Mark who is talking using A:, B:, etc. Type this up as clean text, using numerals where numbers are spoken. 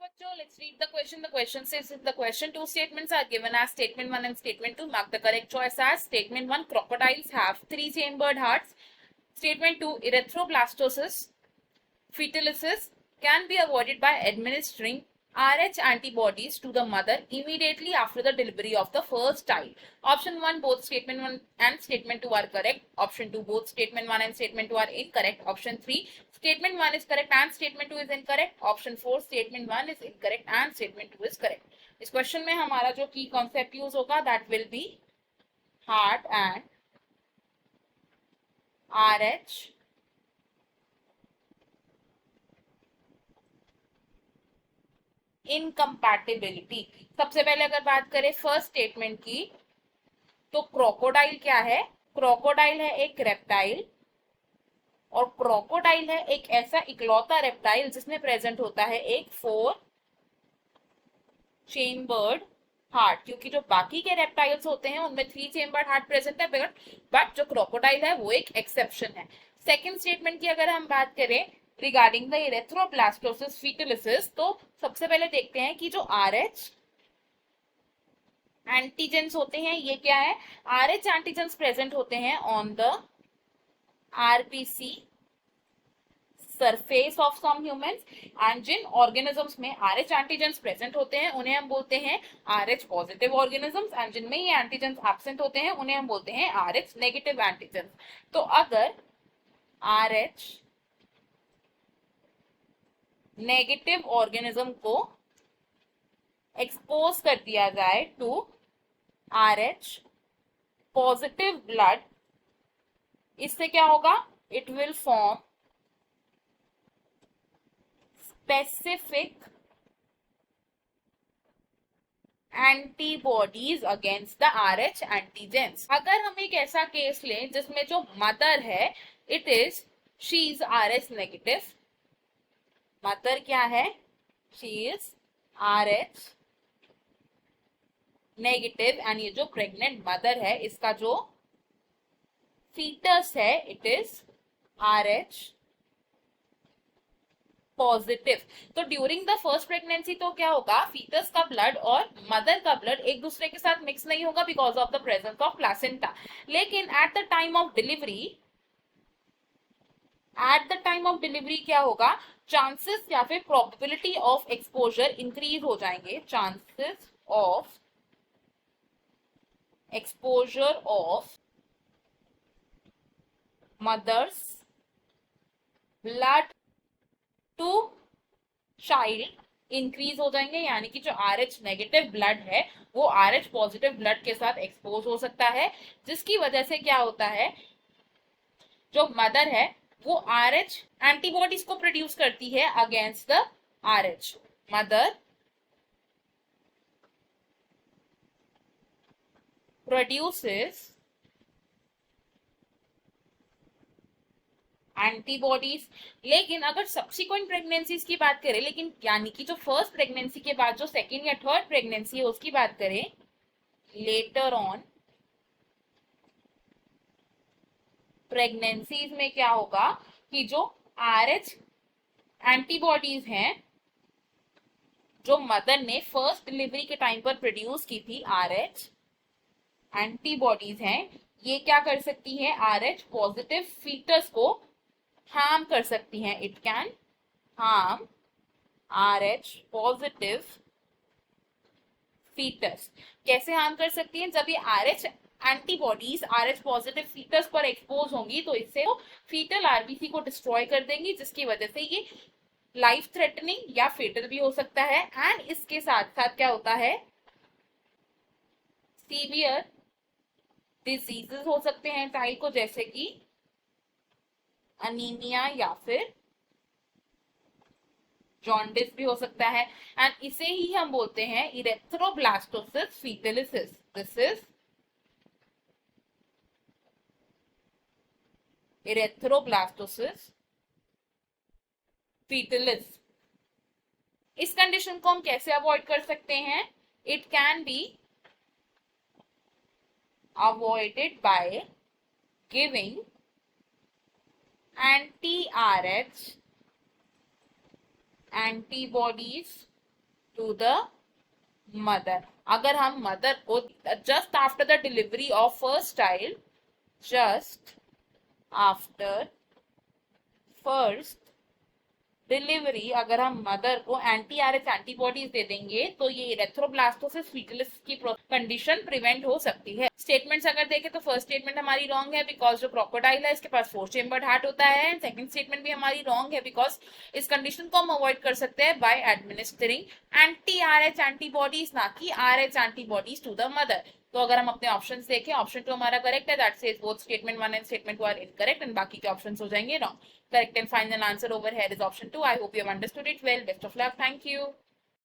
A: बच्चों, let's read the question. The question says in the question two statements are given as statement 1 and statement 2. Mark the correct choice as statement 1, crocodiles have 3-chambered hearts. Statement 2, erythroblastosis, fetalysis can be avoided by administering Rh antibodies to the mother immediately after the delivery of the first child. Option 1, both statement 1 and statement 2 are correct. Option 2, both statement 1 and statement 2 are incorrect. Option 3, statement 1 is correct and statement 2 is incorrect. Option 4, statement 1 is incorrect and statement 2 is correct. इस question में हमारा जो की concept use होगा that will be heart and RH incompatibility. सबसे पहले अगर बात करें फर्स्ट स्टेटमेंट की, तो क्रोकोडाइल क्या है? क्रोकोडाइल है एक रेप्टाइल, और क्रोकोडाइल है एक ऐसा इकलौता रेप्टाइल जिसमें प्रेजेंट होता है एक 4-चेम्बर्ड हार्ट, क्योंकि जो बाकी के रेप्टाइल्स होते हैं उनमें 3-चेम्बर्ड हार्ट प्रेजेंट है, बट जो क्रोकोडाइल है वो एक एक्सेप्शन है। सेकेंड स्टेटमेंट की अगर हम बात करें रिगार्डिंग द इरेथ्रोब्लास्टोसिस फीटलिसिस, तो सबसे पहले देखते हैं कि जो RH एंटीजेंस होते हैं ये क्या है? RH एंटीजेंस प्रेजेंट होते हैं on the RBC surface of some humans, and जिन ऑर्गेनिजम्स में RH एंटीजेंस प्रेजेंट होते हैं उन्हें हम बोलते हैं RH पॉजिटिव ऑर्गेनिजम्स, एंड जिनमें ये एंटीजेंस एब्सेंट होते हैं उन्हें हम बोलते हैं RH नेगेटिव एंटीजेंस। तो अगर RH नेगेटिव ऑर्गेनिज्म को एक्सपोज कर दिया जाए टू RH पॉजिटिव ब्लड, इससे क्या होगा? It will form specific antibodies against the RH antigens. अगर हम एक ऐसा केस लें जिसमें जो मदर है it is she is RH negative, mother क्या है? She is RH negative, and ये जो प्रेग्नेंट मदर है इसका जो फीटस है इट इज RH पॉजिटिव। तो ड्यूरिंग द फर्स्ट प्रेगनेंसी तो क्या होगा? फीटस का ब्लड और मदर का ब्लड एक दूसरे के साथ मिक्स नहीं होगा because of the presence of placenta. लेकिन at the time of delivery क्या होगा? चांसेस या फिर प्रोबेबिलिटी ऑफ एक्सपोजर इंक्रीज हो जाएंगे। Chances of exposure of mother's blood to child increase हो जाएंगे, यानी कि जो RH नेगेटिव ब्लड है वो RH पॉजिटिव ब्लड के साथ एक्सपोज हो सकता है, जिसकी वजह से क्या होता है? जो मदर है वो RH एंटीबॉडीज को प्रोड्यूस करती है against the RH। Mother produces antibodies. लेकिन अगर सब्सिक्वेंट प्रेगनेंसीज की बात करें, लेकिन यानी कि जो फर्स्ट प्रेगनेंसी के बाद जो सेकेंड या थर्ड प्रेगनेंसी है उसकी बात करें, लेटर ऑन प्रेगनेंसीज में क्या होगा कि जो RH एंटीबॉडीज हैं जो मदर ने फर्स्ट डिलीवरी के टाइम पर प्रोड्यूस की थी, RH एंटीबॉडीज हैं, ये क्या कर सकती है? RH पॉजिटिव फीटस को हार्म कर सकती हैं। It can harm RH positive foetus. कैसे हार्म कर सकती हैं? जब ये RH antibodies RH positive foetus पर एक्सपोज होंगी तो इससे वो फीटल RBC को डिस्ट्रॉय कर देंगी, जिसकी वजह से ये लाइफ थ्रेटनिंग या फेटल भी हो सकता है। एंड इसके साथ साथ क्या होता है? सीवियर डिजीजेस हो सकते हैं चाइल्ड को, जैसे कि अनीमिया या फिर जॉन्डिस भी हो सकता है, एंड इसे ही हम बोलते हैं erythroblastosis fetalis. This is erythroblastosis fetalis. इस कंडीशन को हम कैसे अवॉइड कर सकते हैं? It can be avoided by giving anti-RH antibodies to the mother. अगर हम मदर को just after the delivery of first child, just after first delivery अगर हम मदर को एंटी आरएच एंटीबॉडीज दे देंगे तो ये इरेथ्रोब्लास्टोसिस फीटलिस की कंडीशन प्रिवेंट हो सकती है। स्टेटमेंट्स अगर देखें तो फर्स्ट स्टेटमेंट हमारी रॉन्ग है बिकॉज जो क्रोकोडाइल है इसके पास 4 चेम्बर्ड हार्ट होता है। एंड सेकंड स्टेटमेंट भी हमारी रॉन्ग है बिकॉज इस कंडीशन को हम अवॉइड कर सकते हैं by administering anti RH antibodies, ना कि RH antibodies to the mother. तो अगर हम अपने ऑप्शंस देखें, ऑप्शन 2 हमारा करेक्ट है, that says both statement 1 and statement 2 are incorrect and बाकी के ऑप्शंस हो जाएंगे wrong. Correct and final answer over here is option 2. I hope you have understood it well. Best of luck. Thank you.